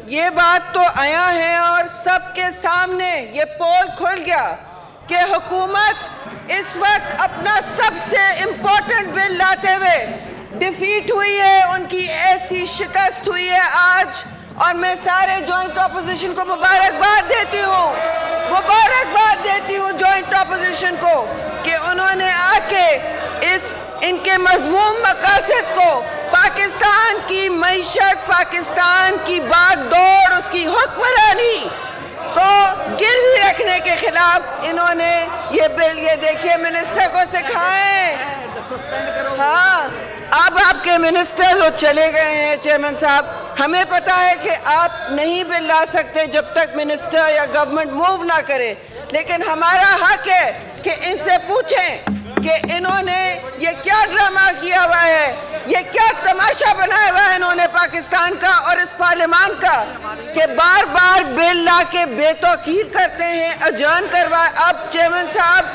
یہ بات تو آیا ہے اور سب کے سامنے یہ پول کھل گیا کہ حکومت اس وقت اپنا سب سے امپورٹنٹ بل لاتے ہوئے ڈیفیٹ ہوئی ہے، ان کی ایسی شکست ہوئی ہے آج، اور میں سارے جوائنٹ اپوزیشن کو مبارکباد دیتی ہوں جوائنٹ اپوزیشن کو کہ انہوں نے آ کے ان کے مذموم مقاصد کو، پاکستان کی معیشت، پاکستان کی باغ دوڑ، اس کی حکمرانی کو گروی رکھنے کے خلاف انہوں نے یہ بل، یہ دیکھیے منسٹر کو سکھائیں۔ ہاں، اب آپ کے منسٹر جو چلے گئے ہیں چیئرمین صاحب، ہمیں پتا ہے کہ آپ نہیں بل لا سکتے جب تک منسٹر یا گورنمنٹ موو نہ کرے، لیکن ہمارا حق ہے کہ ان سے پوچھیں کہ انہوں نے یہ کیا ڈرامہ کیا ہوا ہے، یہ کیا تماشا بنایا ہوا ہے انہوں نے پاکستان کا اور اس پارلیمان کا، کہ بار بار بل لا کے بے توقیر کرتے ہیں، اجان کروا۔ اب چیئرمین صاحب،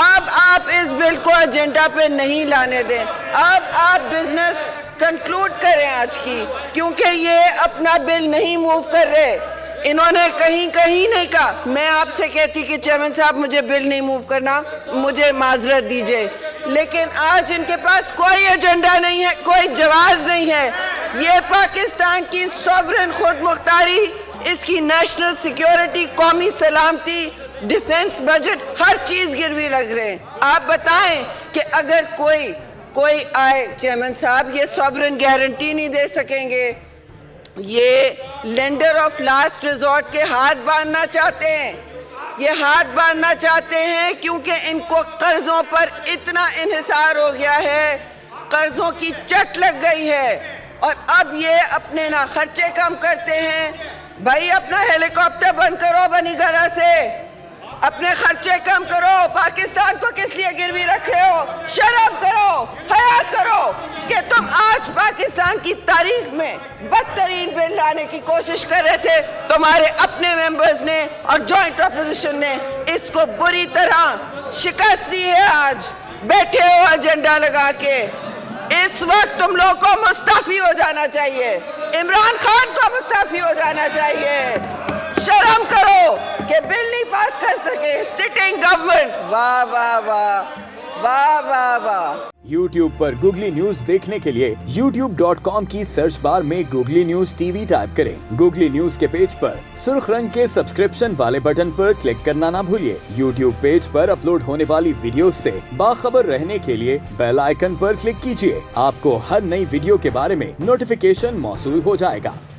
اب آپ اس بل کو ایجنڈا پہ نہیں لانے دیں، اب آپ بزنس کنکلوڈ کریں آج کی، کیونکہ یہ اپنا بل نہیں موو کر رہے۔ انہوں نے کہیں نہیں کہا، میں آپ سے کہتی کہ چیئرمین صاحب مجھے بل نہیں موو کرنا، مجھے معذرت دیجئے، لیکن آج ان کے پاس کوئی ایجنڈا نہیں ہے، کوئی جواز نہیں ہے۔ یہ پاکستان کی سوورن خود مختاری، اس کی نیشنل سیکیورٹی، قومی سلامتی، ڈیفنس بجٹ، ہر چیز گروی لگ رہے ہیں۔ آپ بتائیں کہ اگر کوئی آئے چیئرمین صاحب، یہ سوورن گارنٹی نہیں دے سکیں گے، یہ لینڈر آف لاسٹ ریزورٹ کے ہاتھ باندھنا چاہتے ہیں، یہ ہاتھ باندھنا چاہتے ہیں کیونکہ ان کو قرضوں پر اتنا انحصار ہو گیا ہے، قرضوں کی چٹ لگ گئی ہے، اور اب یہ اپنے نہ خرچے کم کرتے ہیں۔ بھائی اپنا ہیلی کاپٹر بند کرو بنی گھرا سے، اپنے خرچے کم کرو، پاکستان کو کس لیے گروی رکھ رہے ہو؟ شرم کرو، حیا کرو کہ تم آج پاکستان کی تاریخ میں بدترین بل لانے کی کوشش کر رہے تھے، تمہارے اپنے ممبرز نے اور جوائنٹ اپوزیشن نے اس کو بری طرح شکست دی ہے۔ آج بیٹھے ہو ایجنڈا لگا کے، اس وقت تم لوگ کو مستعفی ہو جانا چاہیے، عمران خان کو مستعفی ہو جانا چاہیے۔ شرم کرو کہ بل نہیں پاس کر سکے سٹنگ گورنمنٹ۔ واہ واہ واہ واہ واہ واہ۔ YouTube پر گوگلی نیوز دیکھنے کے لیے youtube.com کی سرچ بار میں googly news T V type کریں۔ گوگلی نیوز کے پیج پر سرخ رنگ کے سبسکرپشن والے بٹن پر کلک کرنا نہ بھولیے۔ YouTube پیج پر اپلوڈ ہونے والی ویڈیوز سے باخبر رہنے کے لیے بیل آئیکن پر کلک کیجیے۔ آپ کو ہر نئی ویڈیو کے بارے میں نوٹیفیکیشن موصول ہو جائے گا۔